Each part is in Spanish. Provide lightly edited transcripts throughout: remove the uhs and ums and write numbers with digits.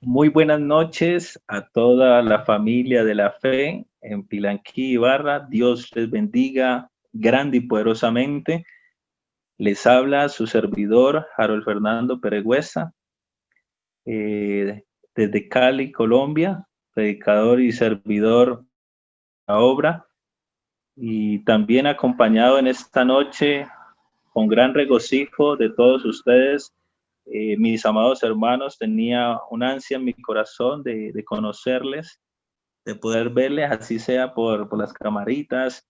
Muy buenas noches a toda la familia de la fe en Pilanquí, Ibarra. Dios les bendiga grande y poderosamente. Les habla su servidor, Harold Fernando Peregüesa, eh, desde Cali, Colombia, predicador y servidor a la obra, y también acompañado en esta noche con gran regocijo de todos ustedes, mis amados hermanos. Tenía una ansia en mi corazón de conocerles, de poder verles, así sea por las camaritas,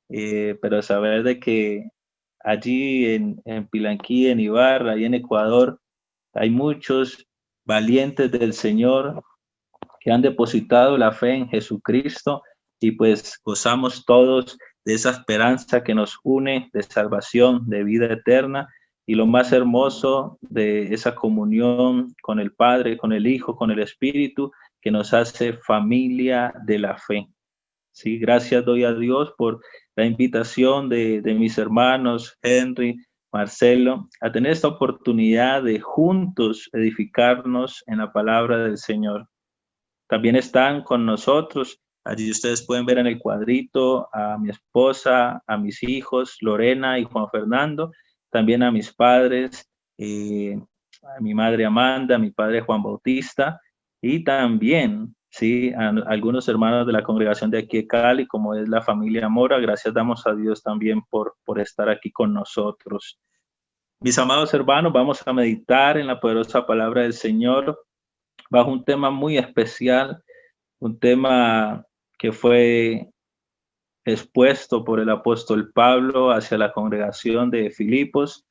pero saber de que allí en Pilanquí, en Ibarra y en Ecuador, hay muchos valientes del Señor que han depositado la fe en Jesucristo, y pues gozamos todos de esa esperanza que nos une de salvación, de vida eterna, y lo más hermoso de esa comunión con el Padre, con el Hijo, con el Espíritu, que nos hace familia de la fe. Sí, gracias doy a Dios por la invitación de mis hermanos Henry, Marcelo, a tener esta oportunidad de juntos edificarnos en la palabra del Señor. También están con nosotros, allí ustedes pueden ver en el cuadrito a mi esposa, a mis hijos, Lorena y Juan Fernando, también a mis padres, a mi madre Amanda, a mi padre Juan Bautista, y también, sí, a algunos hermanos de la congregación de aquí de Cali, como es la familia Mora. Gracias damos a Dios también por estar aquí con nosotros. Mis amados hermanos, vamos a meditar en la poderosa palabra del Señor bajo un tema muy especial, un tema que fue expuesto por el apóstol Pablo hacia la congregación de Filipos,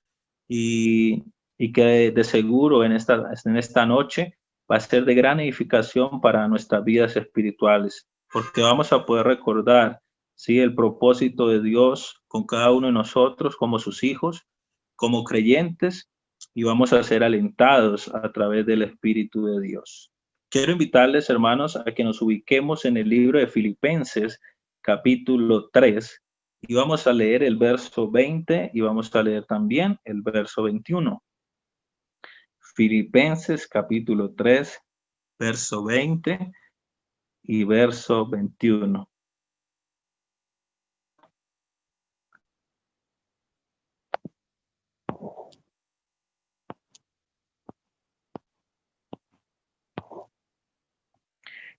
y, y que de seguro en esta noche va a ser de gran edificación para nuestras vidas espirituales, porque vamos a poder recordar, ¿sí?, el propósito de Dios con cada uno de nosotros como sus hijos, como creyentes, y vamos a ser alentados a través del Espíritu de Dios. Quiero invitarles, hermanos, a que nos ubiquemos en el libro de Filipenses, capítulo 3, y vamos a leer el verso 20 y vamos a leer también el verso 21. Filipenses capítulo 3, verso 20 y verso 21.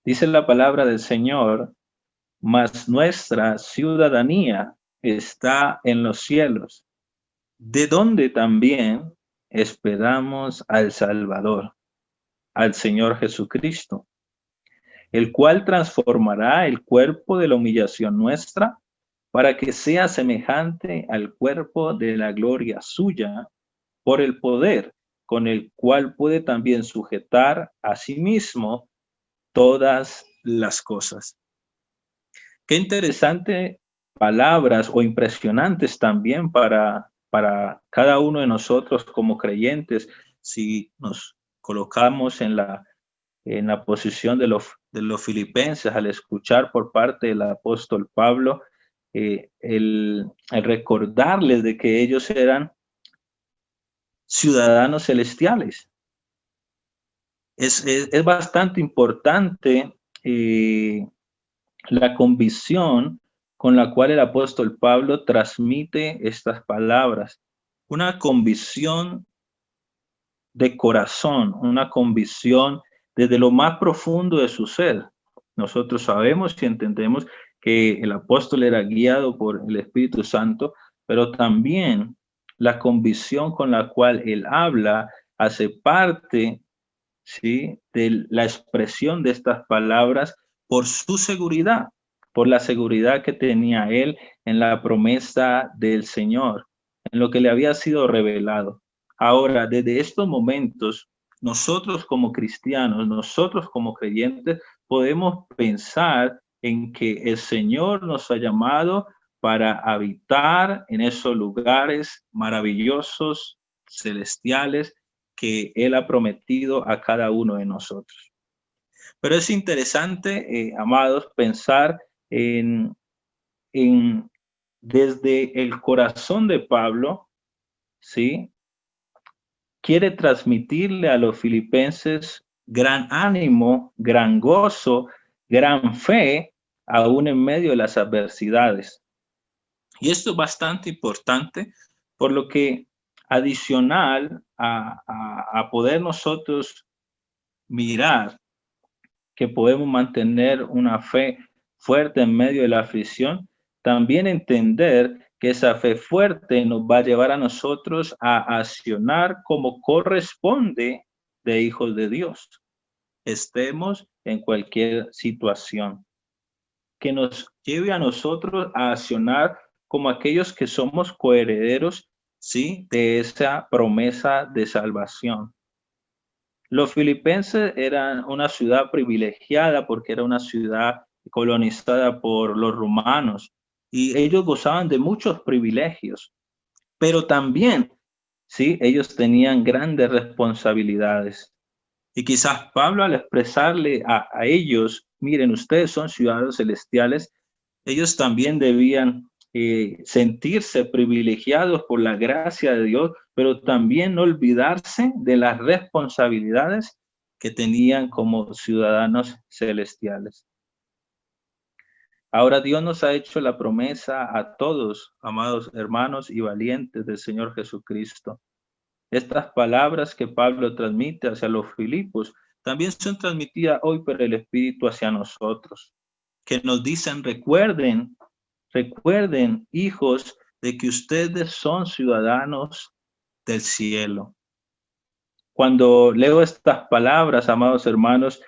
Dice la palabra del Señor: mas nuestra ciudadanía está en los cielos, de donde también esperamos al Salvador, al Señor Jesucristo, el cual transformará el cuerpo de la humillación nuestra para que sea semejante al cuerpo de la gloria suya, por el poder con el cual puede también sujetar a sí mismo todas las cosas. Qué interesante palabras, o impresionantes también para cada uno de nosotros como creyentes, si nos colocamos en la posición de los filipenses al escuchar por parte del apóstol Pablo, el recordarles de que ellos eran ciudadanos celestiales. Es bastante importante la convicción con la cual el apóstol Pablo transmite estas palabras. Una convicción de corazón, una convicción desde lo más profundo de su ser. Nosotros sabemos y entendemos que el apóstol era guiado por el Espíritu Santo, pero también la convicción con la cual él habla hace parte, ¿sí?, de la expresión de estas palabras por su seguridad, por la seguridad que tenía él en la promesa del Señor, en lo que le había sido revelado. Ahora, desde estos momentos, nosotros como cristianos, nosotros como creyentes, podemos pensar en que el Señor nos ha llamado para habitar en esos lugares maravillosos, celestiales, que Él ha prometido a cada uno de nosotros. Pero es interesante, amados, pensar en, en desde el corazón de Pablo, ¿sí? Quiere transmitirle a los filipenses gran ánimo, gran gozo, gran fe, aún en medio de las adversidades. Y esto es bastante importante, por lo que adicional a poder nosotros mirar que podemos mantener una fe fuerte en medio de la aflicción, también entender que esa fe fuerte nos va a llevar a nosotros a accionar como corresponde de hijos de Dios, estemos en cualquier situación, que nos lleve a nosotros a accionar como aquellos que somos coherederos, ¿sí?, de esa promesa de salvación. Los filipenses eran una ciudad privilegiada porque era una ciudad colonizada por los romanos y ellos gozaban de muchos privilegios, pero también, sí, ellos tenían grandes responsabilidades. Y quizás Pablo, al expresarle a ellos, miren, ustedes son ciudadanos celestiales, ellos también debían sentirse privilegiados por la gracia de Dios, pero también no olvidarse de las responsabilidades que tenían como ciudadanos celestiales. Ahora Dios nos ha hecho la promesa a todos, amados hermanos y valientes del Señor Jesucristo. Estas palabras que Pablo transmite hacia los Filipos también son transmitidas hoy por el Espíritu hacia nosotros, que nos dicen, recuerden, hijos, de que ustedes son ciudadanos del cielo. Cuando leo estas palabras, amados hermanos,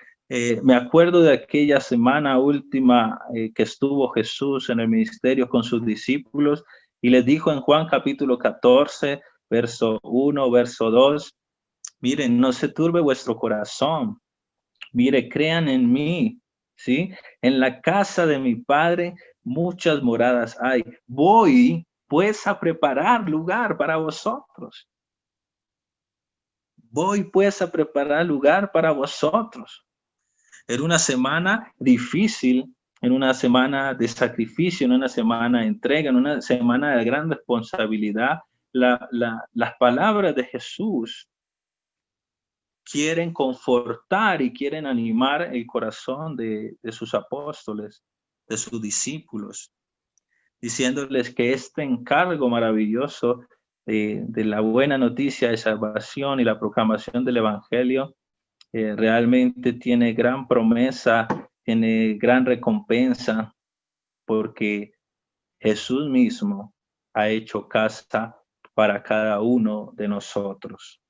me acuerdo de aquella semana última que estuvo Jesús en el ministerio con sus discípulos y les dijo en Juan capítulo 14, verso 1, verso 2, miren, no se turbe vuestro corazón, mire, crean en mí, ¿sí? En la casa de mi Padre muchas moradas hay. Voy pues a preparar lugar para vosotros. Voy pues a preparar lugar para vosotros. Era una semana difícil, en una semana de sacrificio, en una semana de entrega, en una semana de gran responsabilidad. Las palabras de Jesús quieren confortar y quieren animar el corazón de sus apóstoles, de sus discípulos, diciéndoles que este encargo maravilloso de la buena noticia de salvación y la proclamación del Evangelio realmente tiene gran promesa, tiene gran recompensa, porque Jesús mismo ha hecho casa para cada uno de nosotros.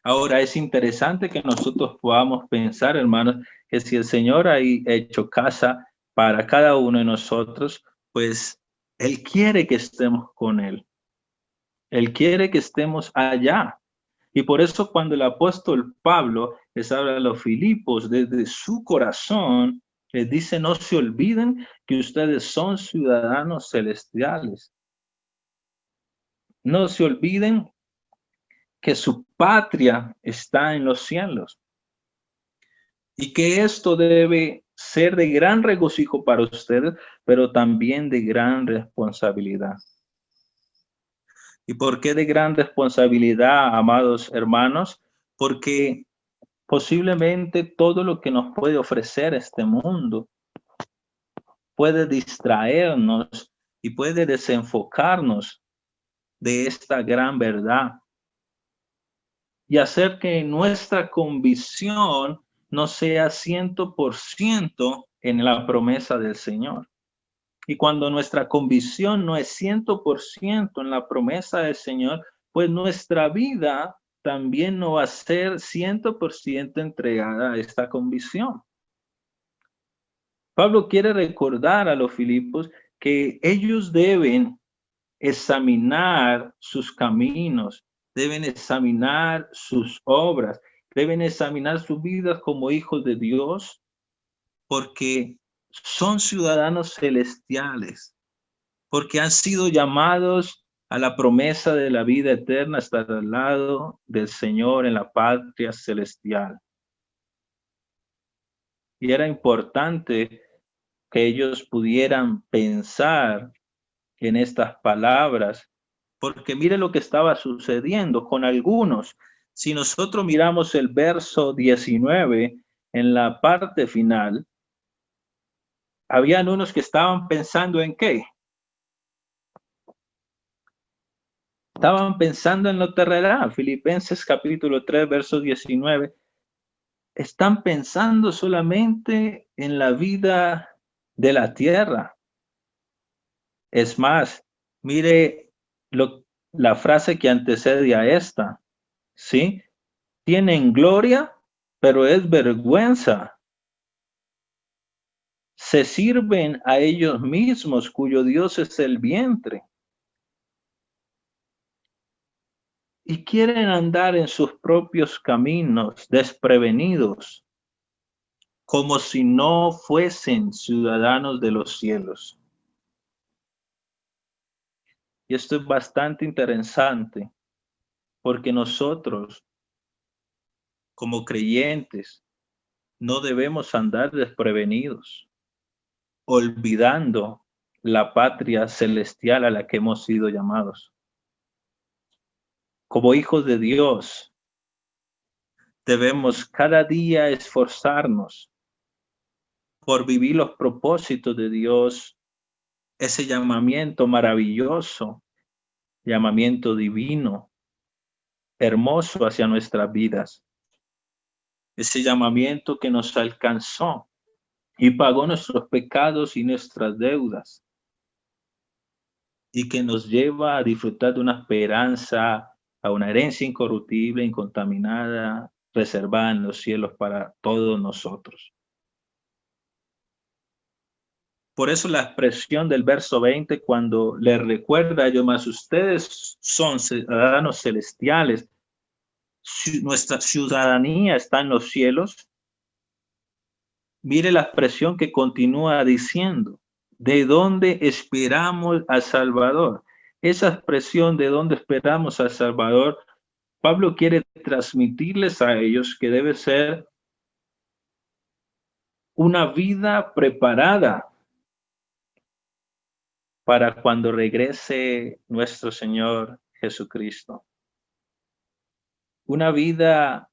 Ahora es interesante que nosotros podamos pensar, hermanos, que si el Señor ha hecho casa para cada uno de nosotros, pues Él quiere que estemos con Él. Él quiere que estemos allá. Y por eso cuando el apóstol Pablo les habla a los Filipos desde su corazón, les dice, no se olviden que ustedes son ciudadanos celestiales. No se olviden que su patria está en los cielos y que esto debe ser de gran regocijo para ustedes, pero también de gran responsabilidad. ¿Y por qué de gran responsabilidad, amados hermanos? Porque posiblemente todo lo que nos puede ofrecer este mundo puede distraernos y puede desenfocarnos de esta gran verdad y hacer que nuestra convicción no sea 100% en la promesa del Señor. Y cuando nuestra convicción no es 100% en la promesa del Señor, pues nuestra vida también no va a ser 100% entregada a esta convicción. Pablo quiere recordar a los Filipos que ellos deben examinar sus caminos, deben examinar sus obras, deben examinar sus vidas como hijos de Dios, porque son ciudadanos celestiales, porque han sido llamados a la promesa de la vida eterna, estar al lado del Señor en la patria celestial. Y era importante que ellos pudieran pensar en estas palabras, porque mire lo que estaba sucediendo con algunos. Si nosotros miramos el verso 19 en la parte final, habían unos que estaban pensando en ¿qué? Estaban pensando en lo terrenal. Filipenses capítulo 3, verso 19. Están pensando solamente en la vida de la tierra. Es más, mire la frase que antecede a esta, ¿sí? Tienen gloria, pero es vergüenza. Se sirven a ellos mismos, cuyo Dios es el vientre. Y quieren andar en sus propios caminos, desprevenidos, como si no fuesen ciudadanos de los cielos. Y esto es bastante interesante, porque nosotros, como creyentes, no debemos andar desprevenidos, olvidando la patria celestial a la que hemos sido llamados. Como hijos de Dios, debemos cada día esforzarnos por vivir los propósitos de Dios, ese llamamiento maravilloso, llamamiento divino, hermoso hacia nuestras vidas, ese llamamiento que nos alcanzó y pagó nuestros pecados y nuestras deudas, y que nos lleva a disfrutar de una esperanza, a una herencia incorruptible, incontaminada, reservada en los cielos para todos nosotros. Por eso la expresión del verso 20, cuando le recuerda a ellos más, ustedes son ciudadanos celestiales, nuestra ciudadanía está en los cielos. Mire la expresión que continúa diciendo, ¿de dónde esperamos al Salvador? Esa expresión de dónde esperamos al Salvador, Pablo quiere transmitirles a ellos que debe ser una vida preparada para cuando regrese nuestro Señor Jesucristo. Una vida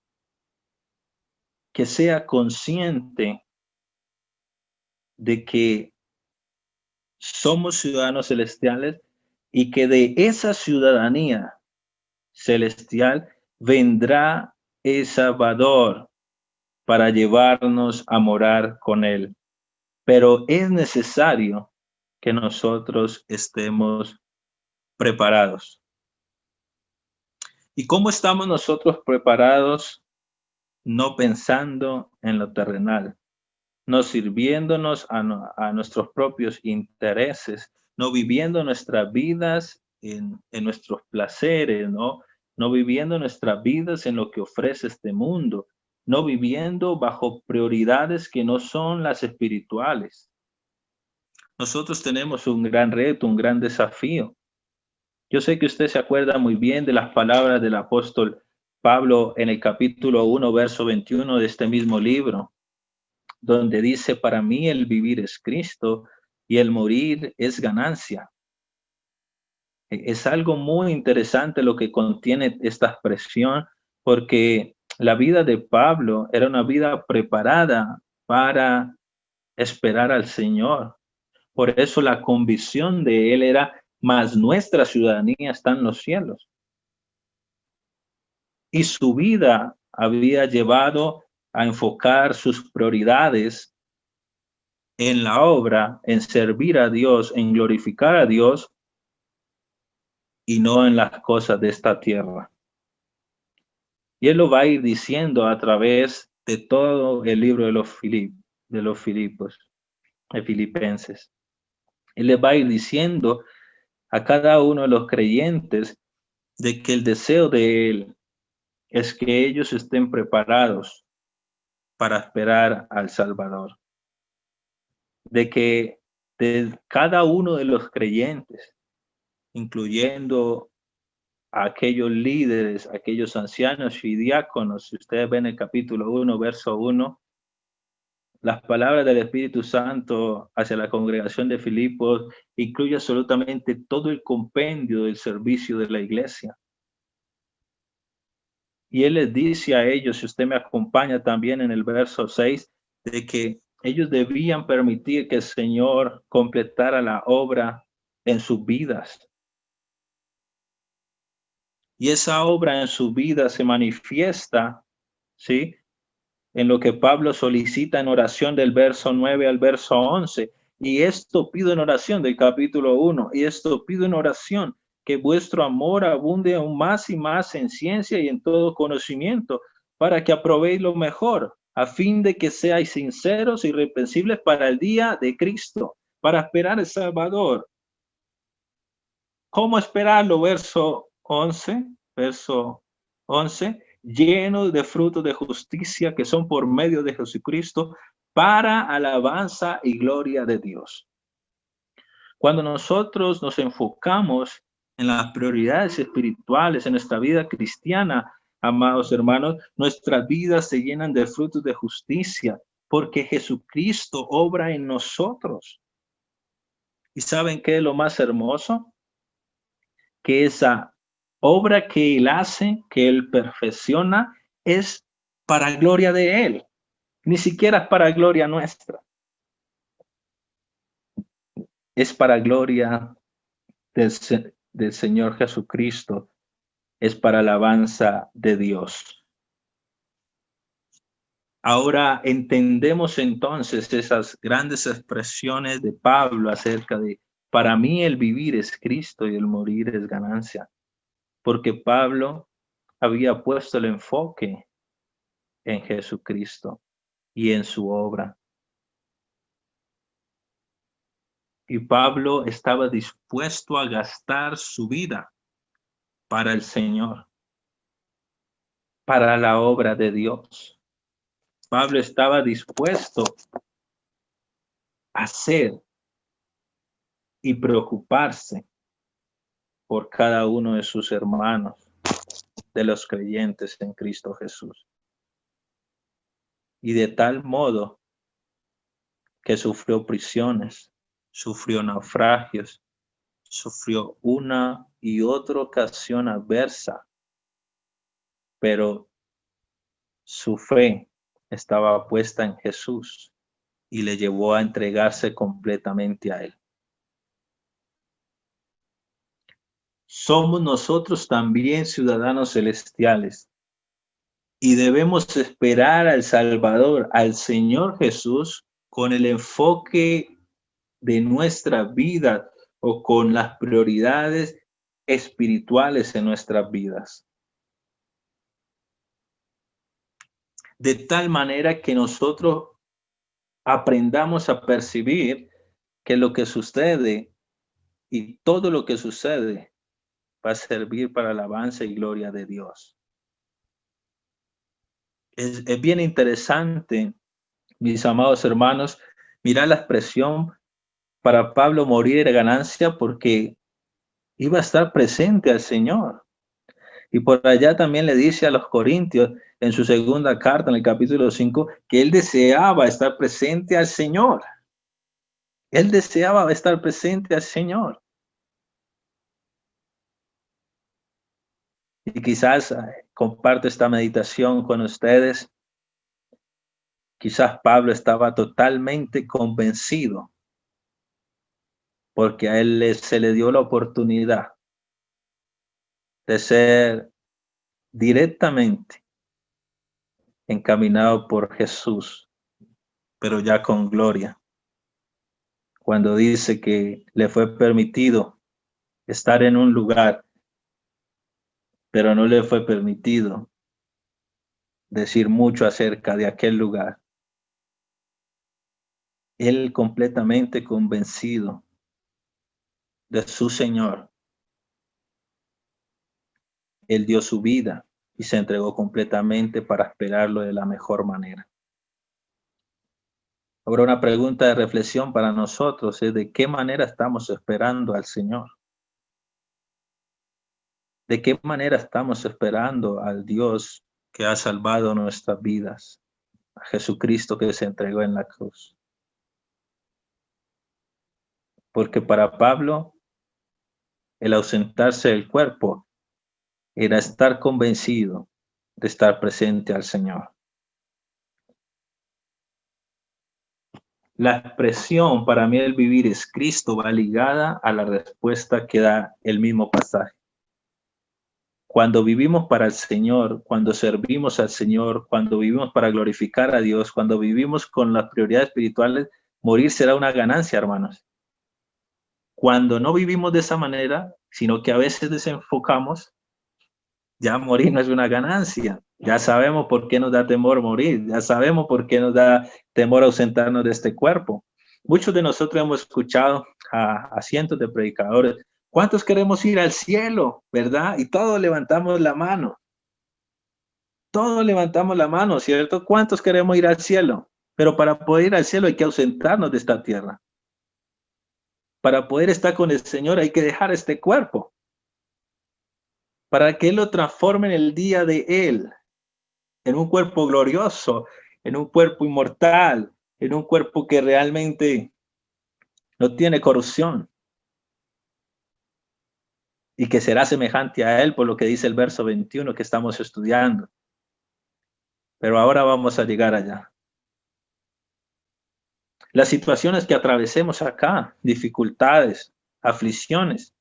que sea consciente de que somos ciudadanos celestiales y que de esa ciudadanía celestial vendrá el Salvador para llevarnos a morar con Él. Pero es necesario que nosotros estemos preparados. ¿Y cómo estamos nosotros preparados? No pensando en lo terrenal, no sirviéndonos a nuestros propios intereses, no viviendo nuestras vidas en nuestros placeres, no viviendo nuestras vidas en lo que ofrece este mundo, no viviendo bajo prioridades que no son las espirituales. Nosotros tenemos un gran reto, un gran desafío. Yo sé que usted se acuerda muy bien de las palabras del apóstol Pablo en el capítulo 1, verso 21 de este mismo libro, donde dice, para mí el vivir es Cristo y el morir es ganancia. Es algo muy interesante lo que contiene esta expresión, porque la vida de Pablo era una vida preparada para esperar al Señor. Por eso la convicción de él era, más nuestra ciudadanía está en los cielos. Y su vida había llevado a enfocar sus prioridades en la obra, en servir a Dios, en glorificar a Dios y no en las cosas de esta tierra. Y él lo va a ir diciendo a través de todo el libro de los Filipenses. Él les va a ir diciendo a cada uno de los creyentes de que el deseo de él es que ellos estén preparados para esperar al Salvador. De que de cada uno de los creyentes, incluyendo a aquellos líderes, aquellos ancianos y diáconos, si ustedes ven el capítulo 1, verso 1, las palabras del Espíritu Santo hacia la congregación de Filipos incluye absolutamente todo el compendio del servicio de la iglesia. Y él les dice a ellos, si usted me acompaña también en el verso 6, de que ellos debían permitir que el Señor completara la obra en sus vidas. Y esa obra en su vida se manifiesta, ¿sí?, en lo que Pablo solicita en oración del verso 9 al verso 11. Y esto pido en oración del capítulo 1. Y esto pido en oración, que vuestro amor abunde aún más y más en ciencia y en todo conocimiento, para que aprobéis lo mejor, a fin de que seáis sinceros y irreprensibles para el día de Cristo, para esperar el Salvador. ¿Cómo esperarlo? Verso 11, llenos de frutos de justicia que son por medio de Jesucristo, para alabanza y gloria de Dios. Cuando nosotros nos enfocamos en las prioridades espirituales en nuestra vida cristiana, amados hermanos, nuestras vidas se llenan de frutos de justicia, porque Jesucristo obra en nosotros. ¿Y saben qué es lo más hermoso? Que esa obra que Él hace, que Él perfecciona, es para gloria de Él, ni siquiera es para gloria nuestra, es para gloria del Señor Jesucristo, es para alabanza de Dios. Ahora entendemos entonces esas grandes expresiones de Pablo acerca de, para mí el vivir es Cristo y el morir es ganancia, porque Pablo había puesto el enfoque en Jesucristo y en su obra. Y Pablo estaba dispuesto a gastar su vida para el Señor, para la obra de Dios. Pablo estaba dispuesto a hacer y preocuparse por cada uno de sus hermanos, de los creyentes en Cristo Jesús. Y de tal modo que sufrió prisiones, sufrió naufragios, sufrió una y otra ocasión adversa, pero su fe estaba puesta en Jesús y le llevó a entregarse completamente a Él. Somos nosotros también ciudadanos celestiales y debemos esperar al Salvador, al Señor Jesús, con el enfoque de nuestra vida o con las prioridades espirituales en nuestras vidas. De tal manera que nosotros aprendamos a percibir que lo que sucede y todo lo que sucede va a servir para alabanza y gloria de Dios. Es bien interesante, mis amados hermanos, mirar la expresión para Pablo morir era ganancia porque iba a estar presente al Señor. Y por allá también le dice a los Corintios en su segunda carta, en el capítulo 5, que él deseaba estar presente al Señor. Él deseaba estar presente al Señor. Y quizás comparto esta meditación con ustedes. Quizás Pablo estaba totalmente convencido porque a él se le dio la oportunidad de ser directamente encaminado por Jesús, pero ya con gloria. Cuando dice que le fue permitido estar en un lugar, pero no le fue permitido decir mucho acerca de aquel lugar. Él completamente convencido de su Señor, él dio su vida y se entregó completamente para esperarlo de la mejor manera. Ahora una pregunta de reflexión para nosotros es ¿de qué manera estamos esperando al Señor? ¿De qué manera estamos esperando al Dios que ha salvado nuestras vidas? A Jesucristo que se entregó en la cruz. Porque para Pablo, el ausentarse del cuerpo era estar convencido de estar presente al Señor. La expresión para mí el vivir es Cristo va ligada a la respuesta que da el mismo pasaje. Cuando vivimos para el Señor, cuando servimos al Señor, cuando vivimos para glorificar a Dios, cuando vivimos con las prioridades espirituales, morir será una ganancia, hermanos. Cuando no vivimos de esa manera, sino que a veces desenfocamos, ya morir no es una ganancia. Ya sabemos por qué nos da temor morir, ya sabemos por qué nos da temor ausentarnos de este cuerpo. Muchos de nosotros hemos escuchado a cientos de predicadores. ¿Cuántos queremos ir al cielo, verdad? Y todos levantamos la mano. Todos levantamos la mano, ¿cierto? ¿Cuántos queremos ir al cielo? Pero para poder ir al cielo hay que ausentarnos de esta tierra. Para poder estar con el Señor hay que dejar este cuerpo. Para que Él lo transforme en el día de Él, en un cuerpo glorioso, en un cuerpo inmortal, en un cuerpo que realmente no tiene corrupción y que será semejante a Él, por lo que dice el verso 21 que estamos estudiando. Pero ahora vamos a llegar allá. Las situaciones que atravesemos acá, dificultades, aflicciones,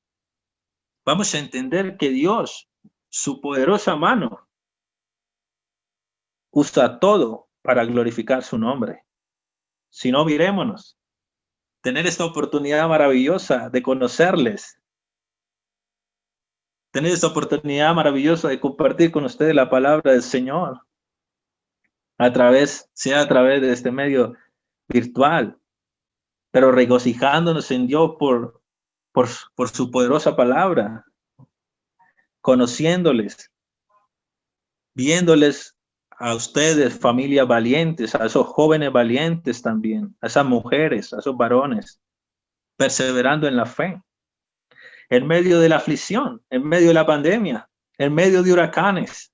vamos a entender que Dios, su poderosa mano, usa todo para glorificar su nombre. Si no, mirémonos. Tener esta oportunidad maravillosa de conocerles, tener esta oportunidad maravillosa de compartir con ustedes la palabra del Señor, sea a través de este medio virtual, pero regocijándonos en Dios por su poderosa palabra, conociéndoles, viéndoles a ustedes, familias valientes, a esos jóvenes valientes también, a esas mujeres, a esos varones, perseverando en la fe, en medio de la aflicción, en medio de la pandemia, en medio de huracanes.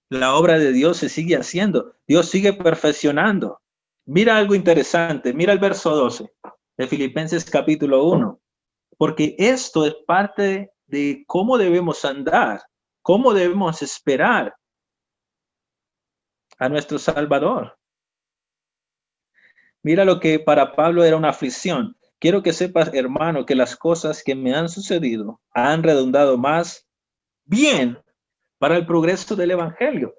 La obra de Dios se sigue haciendo, Dios sigue perfeccionando. Mira algo interesante, mira el verso 12 de Filipenses capítulo 1, porque esto es parte de cómo debemos andar, cómo debemos esperar a nuestro Salvador. Mira lo que para Pablo era una aflicción. Quiero que sepas, hermano, que las cosas que me han sucedido han redundado más bien para el progreso del Evangelio.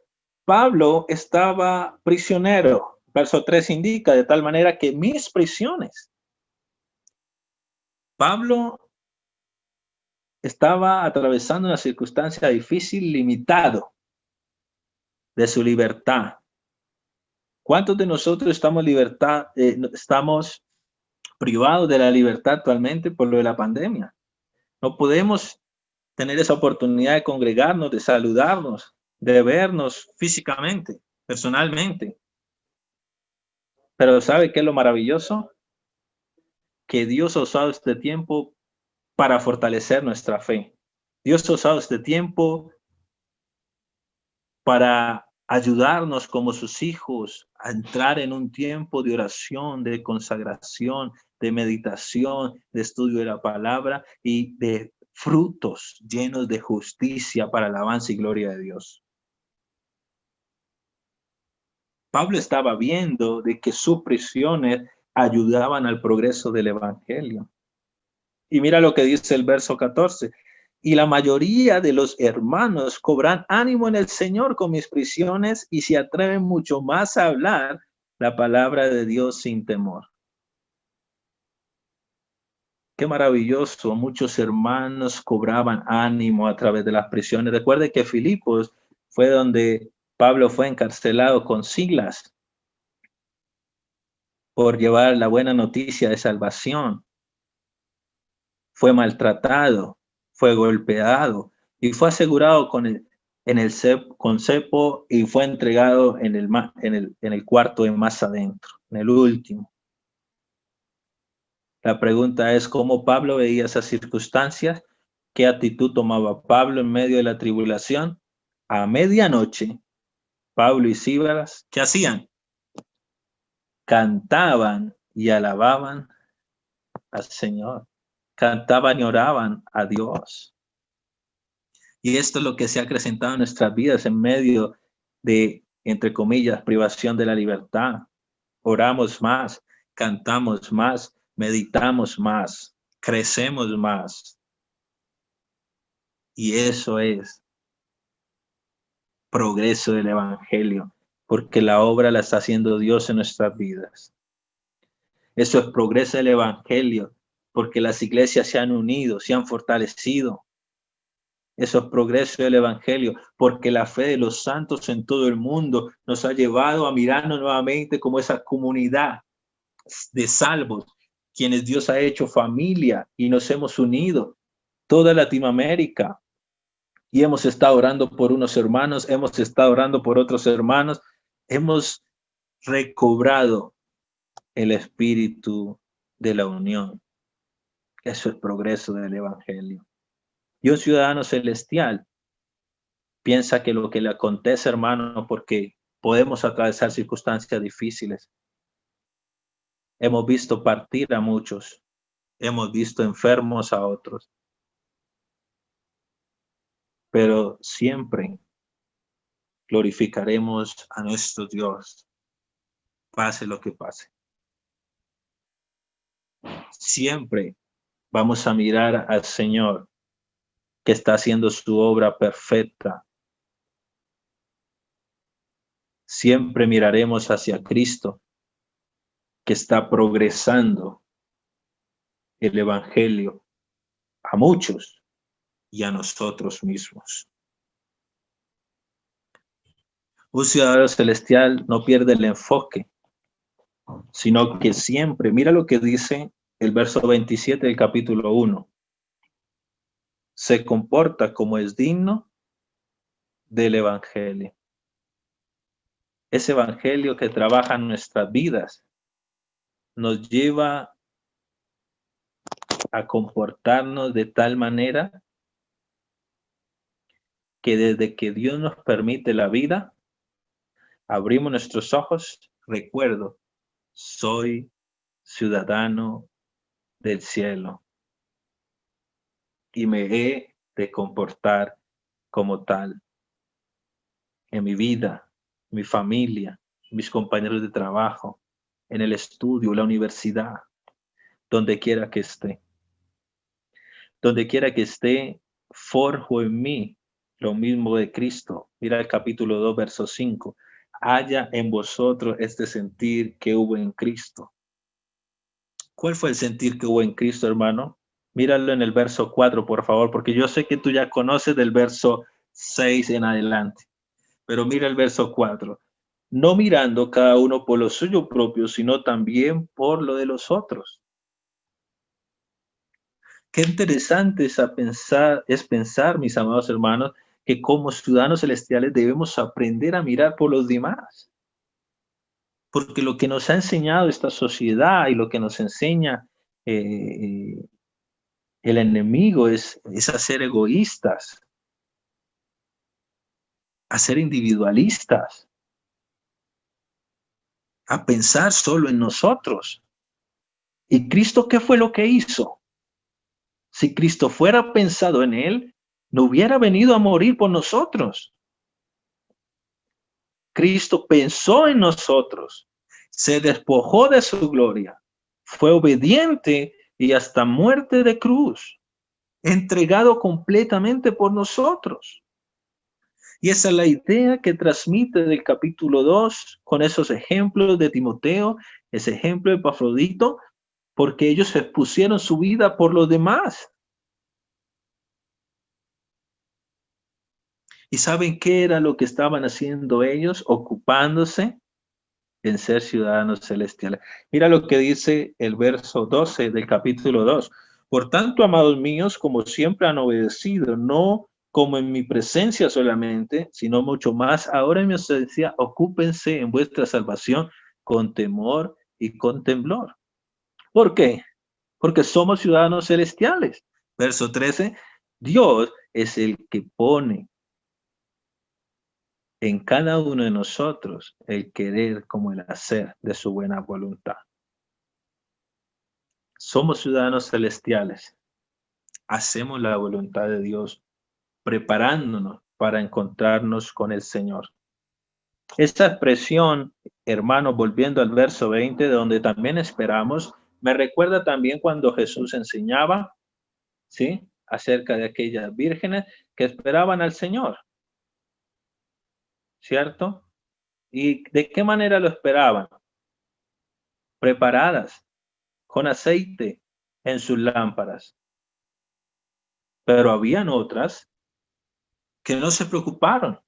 Pablo estaba prisionero. Verso 3 indica de tal manera que mis prisiones. Pablo estaba atravesando una circunstancia difícil, limitado de su libertad. ¿Cuántos de nosotros estamos privados de la libertad actualmente por lo de la pandemia? No podemos tener esa oportunidad de congregarnos, de saludarnos, de vernos físicamente, personalmente. Pero ¿sabe qué es lo maravilloso? Que Dios ha usado este tiempo para fortalecer nuestra fe. Dios ha usado este tiempo para ayudarnos como sus hijos a entrar en un tiempo de oración, de consagración, de meditación, de estudio de la palabra y de frutos llenos de justicia para alabanza y gloria de Dios. Pablo estaba viendo de que sus prisiones ayudaban al progreso del evangelio. Y mira lo que dice el verso 14. Y la mayoría de los hermanos cobran ánimo en el Señor con mis prisiones y se atreven mucho más a hablar la palabra de Dios sin temor. Qué maravilloso. Muchos hermanos cobraban ánimo a través de las prisiones. Recuerde que Filipos fue donde Pablo fue encarcelado con Silas por llevar la buena noticia de salvación. Fue maltratado, fue golpeado y fue asegurado con cepo y fue entregado en el cuarto de más adentro, en el último. La pregunta es cómo Pablo veía esas circunstancias, qué actitud tomaba Pablo en medio de la tribulación. A medianoche, Pablo y Silas, ¿qué hacían? Cantaban y alababan al Señor. Cantaban y oraban a Dios. Y esto es lo que se ha acrecentado en nuestras vidas en medio de, entre comillas, privación de la libertad. Oramos más, cantamos más, meditamos más, crecemos más. Y eso es progreso del evangelio, porque la obra la está haciendo Dios en nuestras vidas. Eso es progreso del evangelio, porque las iglesias se han unido, se han fortalecido. Eso es progreso del evangelio, porque la fe de los santos en todo el mundo nos ha llevado a mirarnos nuevamente como esa comunidad de salvos, quienes Dios ha hecho familia y nos hemos unido. Toda Latinoamérica, y hemos estado orando por unos hermanos, hemos estado orando por otros hermanos, hemos recobrado el espíritu de la unión. Eso es progreso del evangelio. Y un ciudadano celestial piensa que lo que le acontece, hermano, porque podemos atravesar circunstancias difíciles. Hemos visto partir a muchos, hemos visto enfermos a otros, pero siempre glorificaremos a nuestro Dios, pase lo que pase. Siempre vamos a mirar al Señor que está haciendo su obra perfecta. Siempre miraremos hacia Cristo que está progresando el evangelio a muchos y a nosotros mismos. Un ciudadano celestial no pierde el enfoque, sino que siempre, mira lo que dice el verso 27 del capítulo 1, se comporta como es digno del evangelio. Ese evangelio que trabaja en nuestras vidas nos lleva a comportarnos de tal manera que desde que Dios nos permite la vida, abrimos nuestros ojos, recuerdo, soy ciudadano del cielo y me he de comportar como tal en mi vida, mi familia, mis compañeros de trabajo, en el estudio, la universidad, donde quiera que esté. Donde quiera que esté, forjo en mí lo mismo de Cristo. Mira el capítulo 2, verso 5. Haya en vosotros este sentir que hubo en Cristo. ¿Cuál fue el sentir que hubo en Cristo, hermano? Míralo en el verso 4, por favor, porque yo sé que tú ya conoces del verso 6 en adelante. Pero mira el verso 4. No mirando cada uno por lo suyo propio, sino también por lo de los otros. Qué interesante es pensar, mis amados hermanos, que como ciudadanos celestiales debemos aprender a mirar por los demás. Porque lo que nos ha enseñado esta sociedad y lo que nos enseña eh, el enemigo es a ser egoístas, a ser individualistas, a pensar solo en nosotros. ¿Y Cristo qué fue lo que hizo? Si Cristo fuera pensado en él, no hubiera venido a morir por nosotros. Cristo pensó en nosotros, se despojó de su gloria, fue obediente y hasta muerte de cruz, entregado completamente por nosotros. Y esa es la idea que transmite del capítulo 2 con esos ejemplos de Timoteo, ese ejemplo de Epafrodito, porque ellos expusieron su vida por los demás. ¿Y saben qué era lo que estaban haciendo ellos? Ocupándose en ser ciudadanos celestiales. Mira lo que dice el verso 12 del capítulo 2. Por tanto, amados míos, como siempre han obedecido, no como en mi presencia solamente, sino mucho más ahora en mi ausencia, ocúpense en vuestra salvación con temor y con temblor. ¿Por qué? Porque somos ciudadanos celestiales. Verso 13, Dios es el que pone en cada uno de nosotros el querer como el hacer de su buena voluntad. Somos ciudadanos celestiales. Hacemos la voluntad de Dios. preparándonos para encontrarnos con el Señor. Esta expresión, hermanos, volviendo al verso 20, de donde también esperamos, me recuerda también cuando Jesús enseñaba, ¿sí?, acerca de aquellas vírgenes que esperaban al Señor, ¿cierto? ¿Y de qué manera lo esperaban? Preparadas, con aceite en sus lámparas. Pero habían otras que no se preocuparon,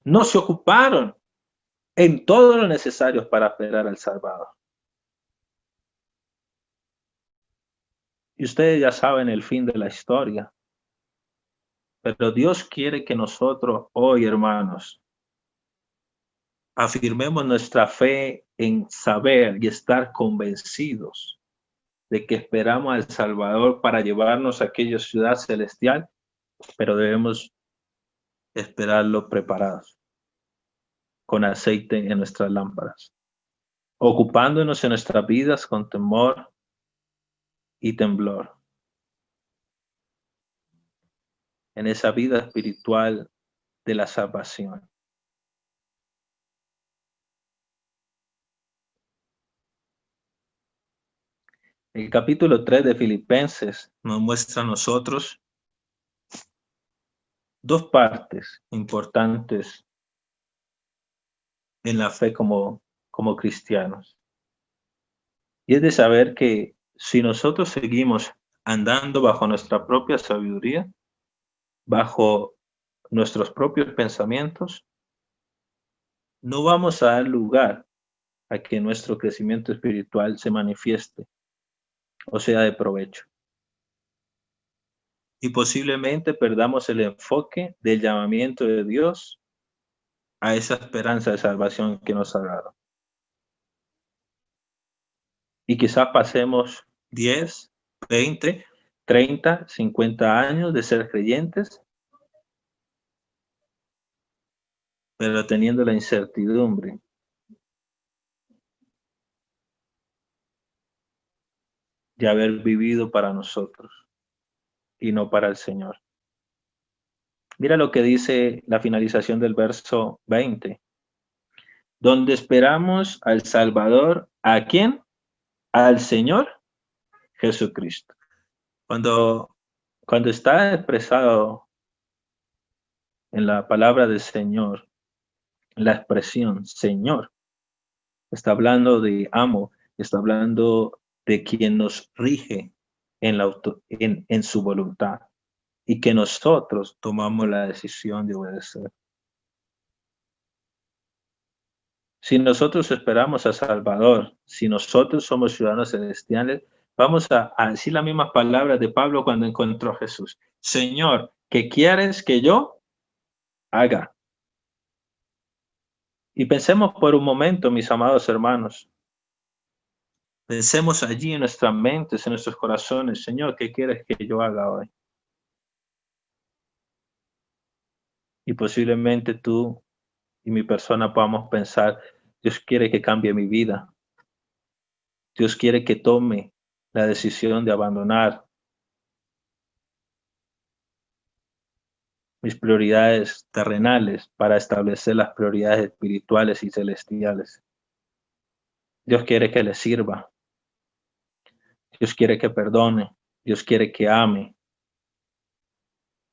no se ocuparon en todo lo necesario para esperar al Salvador. Y ustedes ya saben el fin de la historia. Pero Dios quiere que nosotros hoy, hermanos, afirmemos nuestra fe en saber y estar convencidos de que esperamos al Salvador para llevarnos a aquella ciudad celestial, pero debemos esperarlo preparados, con aceite en nuestras lámparas, ocupándonos en nuestras vidas con temor y temblor, en esa vida espiritual de la salvación. El capítulo 3 de Filipenses nos muestra a nosotros dos partes importantes en la fe como cristianos. Y es de saber que si nosotros seguimos andando bajo nuestra propia sabiduría, bajo nuestros propios pensamientos, no vamos a dar lugar a que nuestro crecimiento espiritual se manifieste o sea de provecho. Y posiblemente perdamos el enfoque del llamamiento de Dios a esa esperanza de salvación que nos ha dado. Y quizás pasemos 10, 20, 30, 50 años de ser creyentes, pero teniendo la incertidumbre de haber vivido para nosotros y no para el Señor. Mira lo que dice la finalización del verso 20. Donde esperamos al Salvador, ¿a quién? Al Señor Jesucristo. Cuando está expresado en la palabra del Señor, la expresión Señor, está hablando de amo, está hablando de quien nos rige en su voluntad y que nosotros tomamos la decisión de obedecer. Si nosotros esperamos a Salvador, si nosotros somos ciudadanos celestiales, vamos a decir las mismas palabras de Pablo cuando encontró a Jesús. Señor, ¿qué quieres que yo haga? Y pensemos por un momento, mis amados hermanos. Pensemos allí en nuestras mentes, en nuestros corazones. Señor, ¿qué quieres que yo haga hoy? Y posiblemente tú y mi persona podamos pensar, Dios quiere que cambie mi vida. Dios quiere que tome la decisión de abandonar mis prioridades terrenales para establecer las prioridades espirituales y celestiales. Dios quiere que le sirva. Dios quiere que perdone. Dios quiere que ame.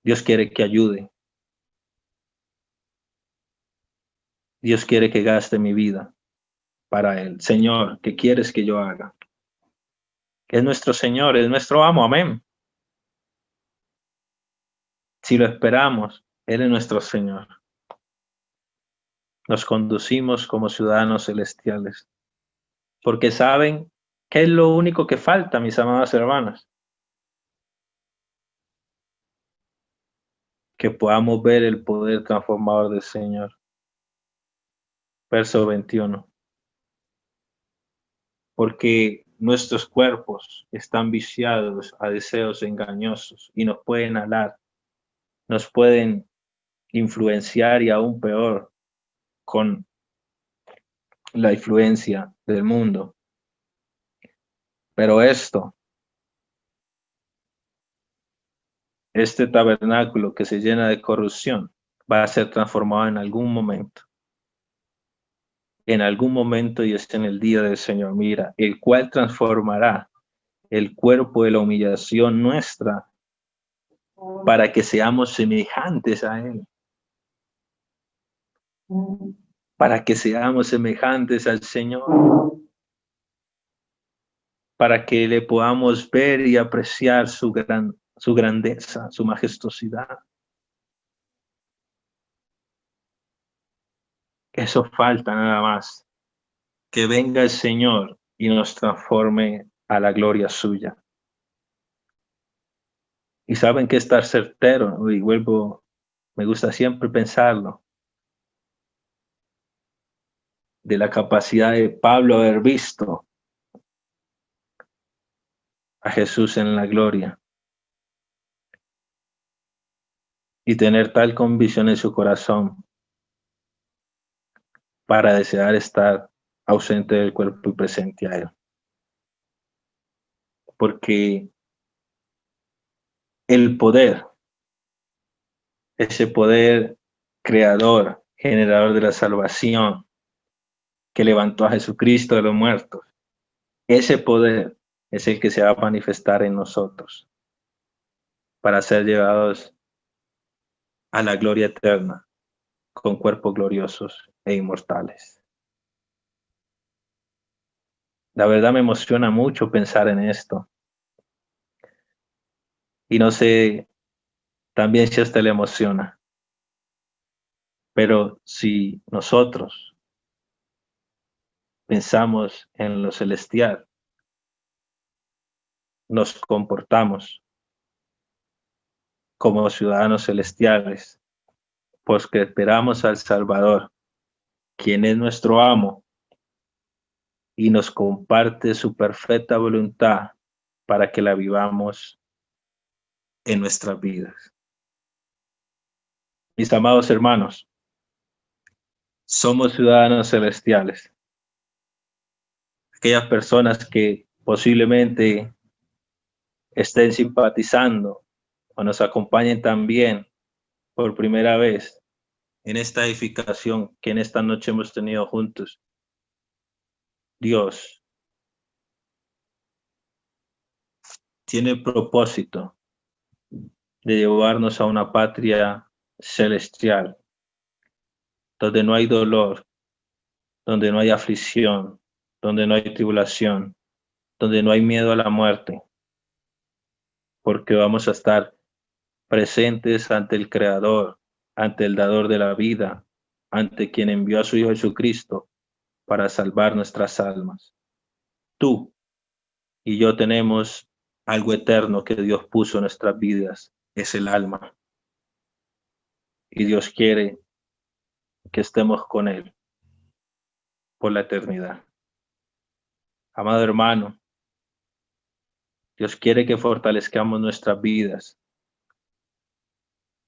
Dios quiere que ayude. Dios quiere que gaste mi vida para Él. Señor, ¿qué quieres que yo haga? Es nuestro Señor, es nuestro amo. Amén. Si lo esperamos, Él es nuestro Señor. Nos conducimos como ciudadanos celestiales. Porque saben qué es lo único que falta, mis amadas hermanas. Que podamos ver el poder transformador del Señor. Verso 21. Porque nuestros cuerpos están viciados a deseos engañosos y nos pueden alar, nos pueden influenciar y aún peor con la influencia del mundo. Pero esto este tabernáculo que se llena de corrupción va a ser transformado en algún momento. En algún momento, y es en el día del Señor, mira, el cual transformará el cuerpo de la humillación nuestra para que seamos semejantes a Él. Para que seamos semejantes al Señor. Para que le podamos ver y apreciar su grandeza, su majestuosidad. Eso falta nada más. Que venga el Señor y nos transforme a la gloria suya. Y saben que estar certero, y vuelvo, me gusta siempre pensarlo, de la capacidad de Pablo haber visto a Jesús en la gloria y tener tal convicción en su corazón para desear estar ausente del cuerpo y presente a Él. Porque el poder, ese poder creador, generador de la salvación, que levantó a Jesucristo de los muertos, ese poder es el que se va a manifestar en nosotros para ser llevados a la gloria eterna con cuerpos gloriosos e inmortales. La verdad me emociona mucho pensar en esto. Y no sé también si a usted le emociona. Pero si nosotros pensamos en lo celestial, nos comportamos como ciudadanos celestiales, pues que esperamos al Salvador, quien es nuestro amo y nos comparte su perfecta voluntad para que la vivamos en nuestras vidas. Mis amados hermanos, somos ciudadanos celestiales. Aquellas personas que posiblemente estén simpatizando o nos acompañen también por primera vez en esta edificación que en esta noche hemos tenido juntos. Dios tiene el propósito de llevarnos a una patria celestial, donde no hay dolor, donde no hay aflicción, donde no hay tribulación, donde no hay miedo a la muerte, porque vamos a estar presentes ante el Creador, ante el dador de la vida, ante quien envió a su Hijo Jesucristo para salvar nuestras almas. Tú y yo tenemos algo eterno que Dios puso en nuestras vidas, es el alma. Y Dios quiere que estemos con Él por la eternidad. Amado hermano, Dios quiere que fortalezcamos nuestras vidas.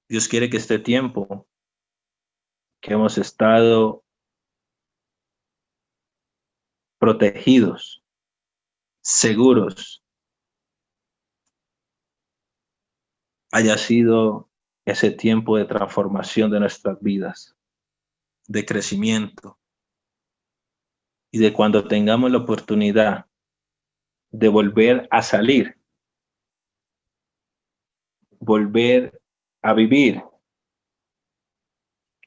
Dios quiere que este tiempo que hemos estado protegidos, seguros, haya sido ese tiempo de transformación de nuestras vidas, de crecimiento, y de cuando tengamos la oportunidad de volver a salir, volver a vivir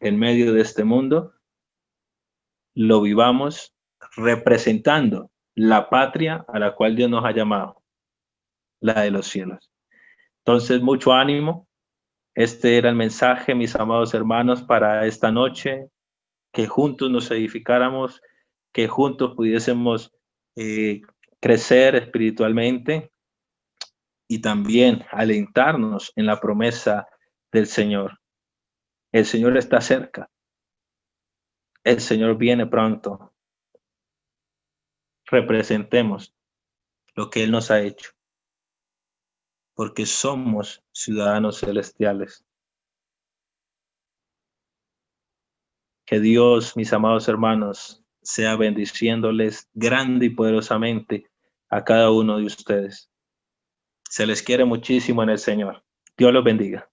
en medio de este mundo, lo vivamos representando la patria a la cual Dios nos ha llamado, la de los cielos. Entonces, mucho ánimo. Este era el mensaje, mis amados hermanos, para esta noche, que juntos nos edificáramos, que juntos pudiésemos crecer espiritualmente y también alentarnos en la promesa del Señor. El Señor está cerca. El Señor viene pronto. Representemos lo que Él nos ha hecho, porque somos ciudadanos celestiales. Que Dios, mis amados hermanos, sea bendiciéndoles grande y poderosamente a cada uno de ustedes. Se les quiere muchísimo en el Señor. Dios los bendiga.